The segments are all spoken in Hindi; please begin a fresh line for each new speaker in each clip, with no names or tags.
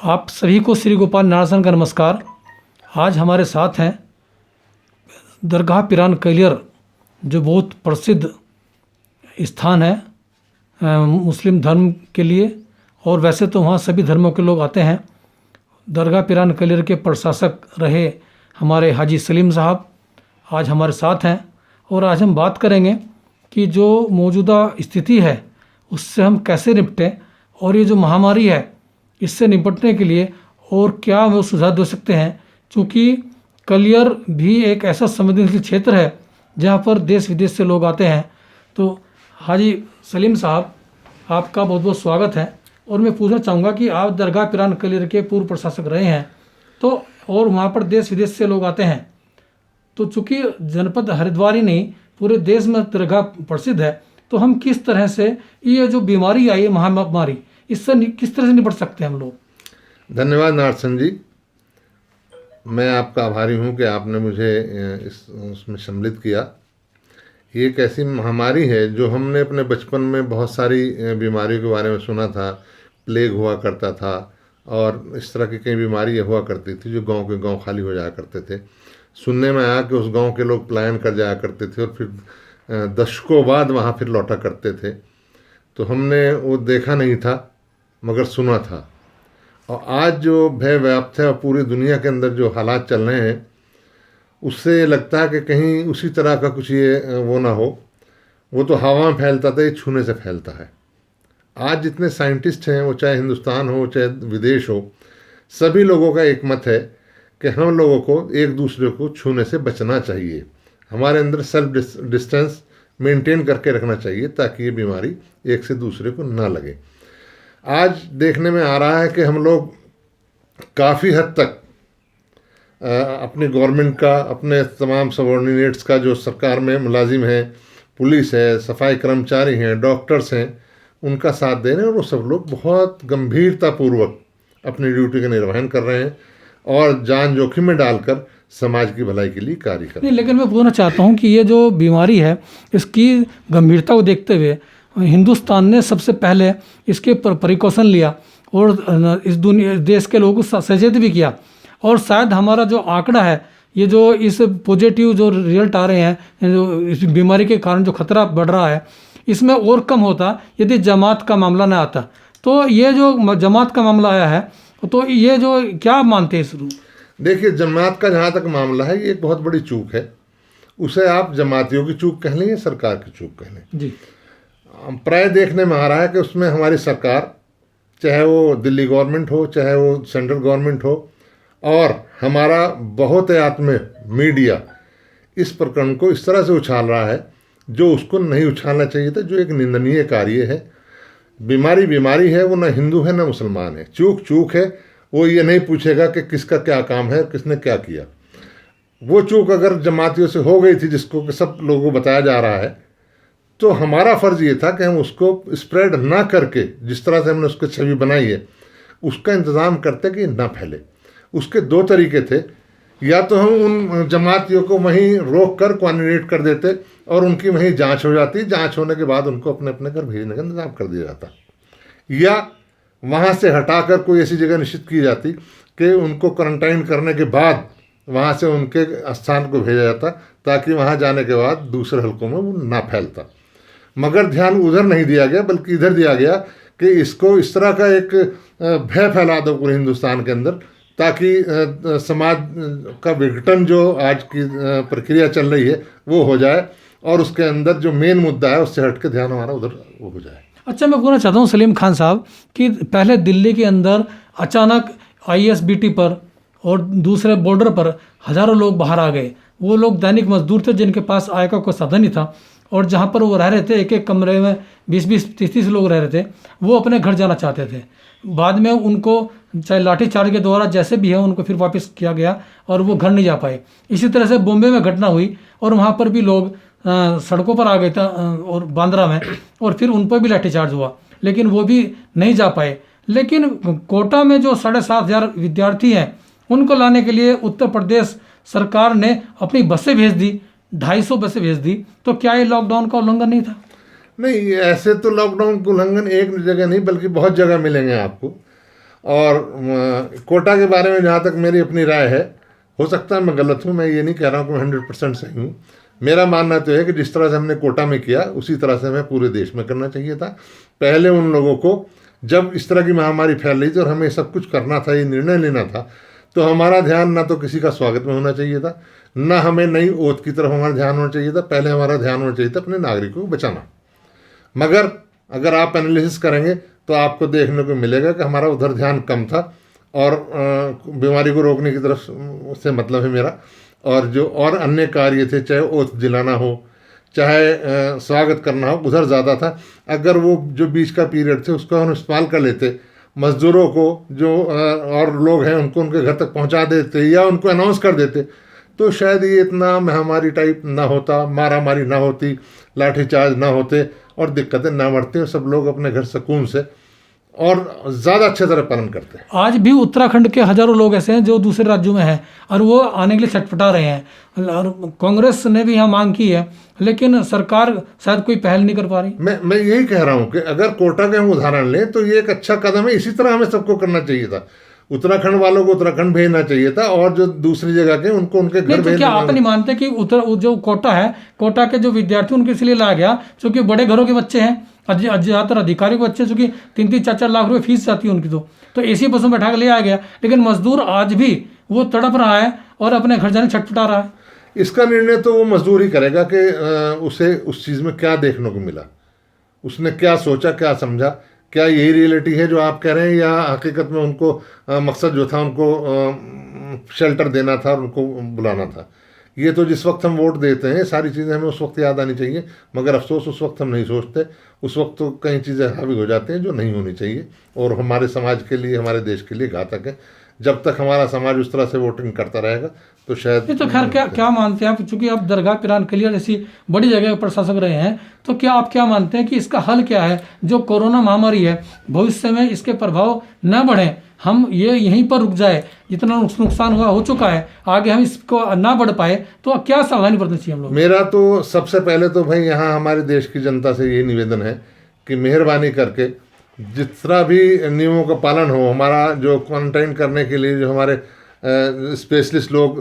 आप सभी को श्री गोपाल नारायण का नमस्कार। आज हमारे साथ हैं दरगाह पिरान कलियर, जो बहुत प्रसिद्ध स्थान है मुस्लिम धर्म के लिए, और वैसे तो वहाँ सभी धर्मों के लोग आते हैं। दरगाह पिरान कलियर के प्रशासक रहे हमारे हाजी सलीम साहब आज हमारे साथ हैं, और आज हम बात करेंगे कि जो मौजूदा स्थिति है उससे हम कैसे निपटें, और ये जो महामारी है इससे निपटने के लिए और क्या वो सुझाव दे सकते हैं। क्योंकि कलियर भी एक ऐसा संवेदनशील क्षेत्र है जहाँ पर देश विदेश से लोग आते हैं। तो हाजी सलीम साहब, आपका बहुत बहुत स्वागत है। और मैं पूछना चाहूँगा कि आप दरगाह पिरान कलियर के पूर्व प्रशासक रहे हैं, तो और वहाँ पर देश विदेश से लोग आते हैं, तो चूँकि जनपद हरिद्वार ही नहीं पूरे देश में दरगाह प्रसिद्ध है, तो हम किस तरह से ये जो बीमारी आई है महामारी, इससे किस तरह से निपट सकते हैं हम लोग।
धन्यवाद नारसन जी, मैं आपका आभारी हूँ कि आपने मुझे उसमें सम्मिलित किया। ये एक ऐसी महामारी है जो हमने अपने बचपन में बहुत सारी बीमारियों के बारे में सुना था। प्लेग हुआ करता था और इस तरह की कई बीमारियाँ हुआ करती थी जो गांव के गांव खाली हो जाया करते थे। सुनने में आया कि उस गांव के लोग पलायन कर जाया करते थे और फिर दशकों बाद वहाँ फिर लौटा करते थे। तो हमने वो देखा नहीं था मगर सुना था। और आज जो भय व्याप्त है और पूरी दुनिया के अंदर जो हालात चल रहे हैं, उससे लगता है कि कहीं उसी तरह का कुछ ये वो ना हो। वो तो हवा में फैलता था, ये छूने से फैलता है। आज जितने साइंटिस्ट हैं, वो चाहे हिंदुस्तान हो चाहे विदेश हो, सभी लोगों का एक मत है कि हम लोगों को एक दूसरे को छूने से बचना चाहिए। हमारे अंदर सेल्फ डिस्टेंस मेंटेन करके रखना चाहिए ताकि ये बीमारी एक से दूसरे को ना लगे। आज देखने में आ रहा है कि हम लोग काफ़ी हद तक अपनी गवर्नमेंट का, अपने तमाम सबऑर्डिनेट्स का, जो सरकार में मुलाजिम हैं, पुलिस है, सफाई कर्मचारी हैं, डॉक्टर्स हैं, उनका साथ दे रहे हैं। और वो सब लोग बहुत गंभीरतापूर्वक अपनी ड्यूटी का निर्वहन कर रहे हैं और जान जोखिम में डालकर समाज की भलाई के लिए कार्य कर रहे हैं।
लेकिन मैं पूछना चाहता हूँ कि ये जो बीमारी है, इसकी गंभीरता को देखते हुए हिंदुस्तान ने सबसे पहले इसके प्रिकॉशन लिया और इस देश के लोगों को सचेत भी किया। और शायद हमारा जो आंकड़ा है, ये जो इस पॉजिटिव जो रिजल्ट आ रहे हैं, जो इस बीमारी के कारण जो खतरा बढ़ रहा है, इसमें और कम होता यदि जमात का मामला ना आता। तो ये जो जमात का मामला आया है, तो ये जो क्या मानते हैं इस?
देखिए, जमात का जहाँ तक मामला है, ये एक बहुत बड़ी चूक है। उसे आप जमातियों की चूक कह लें या सरकार की चूक कह लें
जी।
प्राय देखने में आ रहा है कि उसमें हमारी सरकार, चाहे वो दिल्ली गवर्नमेंट हो चाहे वो सेंट्रल गवर्नमेंट हो, और हमारा बहुतायत में मीडिया इस प्रकरण को इस तरह से उछाल रहा है जो उसको नहीं उछालना चाहिए था, जो एक निंदनीय कार्य है। बीमारी बीमारी है, वो ना हिंदू है ना मुसलमान है। चूक चूक है, वो ये नहीं पूछेगा कि किसका क्या काम है, किसने क्या किया। वो चूक अगर जमातियों से हो गई थी, जिसको कि सब लोगों को बताया जा रहा है, तो हमारा फ़र्ज़ ये था कि हम उसको स्प्रेड ना करके, जिस तरह से हमने उसकी छवि बनाई है, उसका इंतज़ाम करते कि ना फैले। उसके दो तरीके थे, या तो हम उन जमातियों को वहीं रोक कर क्वारंटाइन कर देते और उनकी वहीं जांच हो जाती, जांच होने के बाद उनको अपने अपने घर भेजने का इंतज़ाम कर दिया जाता, या वहाँ से हटाकर कोई ऐसी जगह निश्चित की जाती कि उनको क्वारंटाइन करने के बाद वहाँ से उनके स्थान को भेजा जाता, ताकि वहाँ जाने के बाद दूसरे हलकों में वो ना फैलता। मगर ध्यान उधर नहीं दिया गया, बल्कि इधर दिया गया कि इसको इस तरह का एक भय फैला दो पूरे हिंदुस्तान के अंदर, ताकि समाज का विघटन जो आज की प्रक्रिया चल रही है वो हो जाए, और उसके अंदर जो मेन मुद्दा है उससे हट के ध्यान हमारा उधर वो हो जाए।
अच्छा, मैं पूछना चाहता हूँ सलीम खान साहब कि पहले दिल्ली के अंदर अचानक ISBT पर और दूसरे बॉर्डर पर हज़ारों लोग बाहर आ गए। वो लोग दैनिक मजदूर थे जिनके पास आय का कोई साधन नहीं था, और जहाँ पर वो रह रहे थे, एक एक कमरे में 20-20, 30-30 लोग रह रहे थे, वो अपने घर जाना चाहते थे। बाद में उनको चाहे लाठी चार्ज के द्वारा जैसे भी है उनको फिर वापस किया गया और वो घर नहीं जा पाए। इसी तरह से बॉम्बे में घटना हुई और वहाँ पर भी लोग सड़कों पर आ गए था और बांद्रा में, और फिर उन पर भी लाठी चार्ज हुआ, लेकिन वो भी नहीं जा पाए। लेकिन कोटा में जो 7,500 विद्यार्थी हैं, उनको लाने के लिए उत्तर प्रदेश सरकार ने अपनी बसें भेज दी, 250 बसें भेज दी। तो क्या ये लॉकडाउन का उल्लंघन नहीं था?
नहीं, ऐसे तो लॉकडाउन का उल्लंघन एक जगह नहीं बल्कि बहुत जगह मिलेंगे आपको। और कोटा के बारे में जहाँ तक मेरी अपनी राय है, हो सकता है मैं गलत हूँ, मैं ये नहीं कह रहा हूँ कि मैं 100% सही हूँ। मेरा मानना तो है कि जिस तरह से हमने कोटा में किया उसी तरह से हमें पूरे देश में करना चाहिए था। पहले उन लोगों को, जब इस तरह की महामारी फैल रही थी और हमें सब कुछ करना था, ये निर्णय लेना था, तो हमारा ध्यान ना तो किसी का स्वागत में होना चाहिए था, ना हमें नई ओत की तरफ हमारा ध्यान होना चाहिए था। पहले हमारा ध्यान होना चाहिए था अपने नागरिकों को बचाना। मगर अगर आप एनालिसिस करेंगे तो आपको देखने को मिलेगा कि हमारा उधर ध्यान कम था और बीमारी को रोकने की तरफ से मतलब है मेरा, और जो और अन्य कार्य थे, चाहे ओत दिलाना हो, चाहे स्वागत करना हो, उधर ज़्यादा था। अगर वो जो बीच का पीरियड थे उसको हम इस्तेमाल कर लेते, मज़दूरों को जो और लोग हैं उनको उनके घर तक पहुंचा देते या उनको अनाउंस कर देते, तो शायद ये इतना महामारी टाइप ना होता, मारामारी ना होती, लाठीचार्ज ना होते और दिक्कतें ना बढ़ती और सब लोग अपने घर सुकून से और ज़्यादा अच्छे तरह पालन करते हैं।
आज भी उत्तराखंड के हजारों लोग ऐसे हैं जो दूसरे राज्यों में हैं और वो आने के लिए छटपटा रहे हैं, और कांग्रेस ने भी यहाँ मांग की है, लेकिन सरकार शायद कोई पहल नहीं कर पा रही।
मैं यही कह रहा हूँ कि अगर कोटा का हम उदाहरण लें तो ये एक अच्छा कदम है। इसी तरह हमें सबको करना चाहिए था। उत्तराखंड वालों को उत्तराखंड भेजना चाहिए था और जो दूसरी जगह के उनको उनके घर
तो क्या आप नहीं मानते कि जो कोटा है, कोटा के जो विद्यार्थी उनके इसलिए लाया गया क्योंकि बड़े घरों के बच्चे हैं, ज़्यादातर अधिकारी के बच्चे, चूंकि 3-4 लाख रुपए फीस जाती है उनकी, तो ऐसी बसों में बैठा के ले आया गया। लेकिन मजदूर आज भी वो तड़प रहा है और अपने घर जाने छटपटा रहा है।
इसका निर्णय तो वो मजदूर ही करेगा कि उसे उस चीज़ में क्या देखने को मिला, उसने क्या सोचा, क्या समझा, क्या यही रियलिटी है जो आप कह रहे हैं, या हकीकत में उनको मकसद जो था उनको शेल्टर देना था और उनको बुलाना था। ये तो जिस वक्त हम वोट देते हैं सारी चीज़ें हमें उस वक्त याद आनी चाहिए, मगर अफसोस उस वक्त हम नहीं सोचते। उस वक्त तो कई चीज़ें हावी हो जाती हैं जो नहीं होनी चाहिए और हमारे समाज के लिए, हमारे देश के लिए घातक है। जब तक हमारा समाज उस तरह से वोटिंग करता रहेगा तो शायद
ये तो खैर क्या मानते हैं आप, चूंकि आप दरगाह पिरान क्लियर जैसी बड़ी जगह प्रशासक रहे हैं, तो क्या आप क्या मानते हैं कि इसका हल क्या है? जो कोरोना महामारी है, भविष्य में इसके प्रभाव न बढ़े, हम ये यहीं पर रुक जाए, जितना नुकसान हुआ हो चुका है, आगे हम इसको ना बढ़ पाए, तो क्या सावधानी बरतनी चाहिए हम लोग?
मेरा तो सबसे पहले तो भाई यहाँ हमारे देश की जनता से ये निवेदन है कि मेहरबानी करके जितना भी नियमों का पालन हो, हमारा जो क्वारंटाइन करने के लिए जो हमारे स्पेशलिस्ट लोग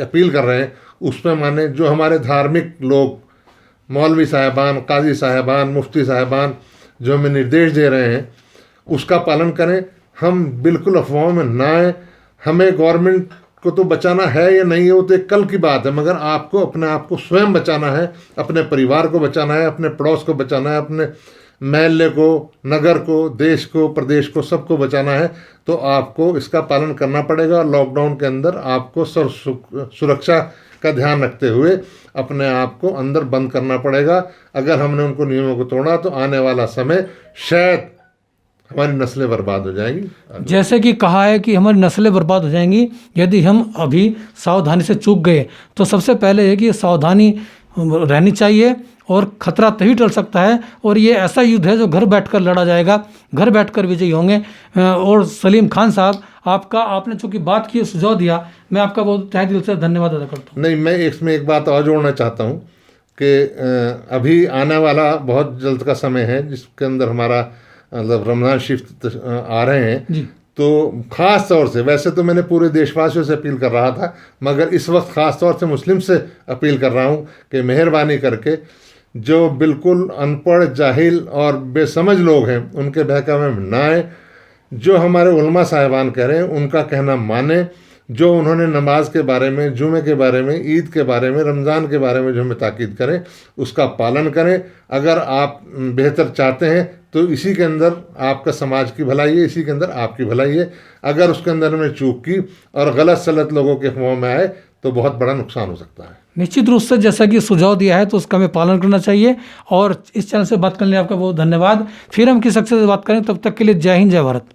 अपील कर रहे हैं उस पर माने, जो हमारे धार्मिक लोग, मौलवी साहबान, काजी साहबान, मुफ्ती साहबान जो हमें निर्देश दे रहे हैं उसका पालन करें। हम बिल्कुल अफवाहों में ना आए। हमें गवर्नमेंट को तो बचाना है या नहीं है वो तो एक कल की बात है, मगर आपको अपने आप को स्वयं बचाना है, अपने परिवार को बचाना है, अपने पड़ोस को बचाना है, अपने महल्ले को, नगर को, देश को, प्रदेश को, सबको बचाना है। तो आपको इसका पालन करना पड़ेगा और लॉकडाउन के अंदर आपको सुरक्षा का ध्यान रखते हुए अपने आप को अंदर बंद करना पड़ेगा। अगर हमने उनको नियमों को तोड़ा तो आने वाला समय शायद हमारी नस्लें बर्बाद हो जाएंगी।
जैसे कि कहा है कि हमारी नस्लें बर्बाद हो जाएंगी यदि हम अभी सावधानी से चूक गए। तो सबसे पहले है कि सावधानी रहनी चाहिए और खतरा तभी टल सकता है, और ये ऐसा युद्ध है जो घर बैठकर लड़ा जाएगा, घर बैठकर विजयी होंगे। और सलीम खान साहब, आपने चूँकि बात की, सुझाव दिया, मैं आपका बहुत तहे दिल से धन्यवाद अदा करता हूँ।
नहीं, मैं इसमें एक बात और जोड़ना चाहता हूँ कि अभी आने वाला बहुत जल्द का समय है जिसके अंदर हमारा मतलब रमज़ान शरीफ आ रहे हैं
जी।
तो ख़ास तौर से, वैसे तो मैंने पूरे देशवासियों से अपील कर रहा था, मगर इस वक्त ख़ास तौर से मुस्लिम से अपील कर रहा हूँ कि मेहरबानी करके जो बिल्कुल अनपढ़, जाहिल और बेसमझ लोग हैं उनके बहकावे में ना आए। जो हमारे उलमा साहिबान कह रहे हैं उनका कहना माने, जो उन्होंने नमाज के बारे में, जुमे के बारे में, ईद के बारे में, रमज़ान के बारे में जो हमें ताकीद करें उसका पालन करें। अगर आप बेहतर चाहते हैं तो इसी के अंदर आपका समाज की भलाई है, इसी के अंदर आपकी भलाई है। अगर उसके अंदर हमने चूक की और गलत सलत लोगों के अफवाह में आए तो बहुत बड़ा नुकसान हो सकता है।
निश्चित रूप से जैसा कि सुझाव दिया है तो उसका हमें पालन करना चाहिए। और इस चैनल से बात करने आपका बहुत धन्यवाद। फिर हम किस अक्षर से बात करें, तब तक के लिए जय हिंद, जय भारत।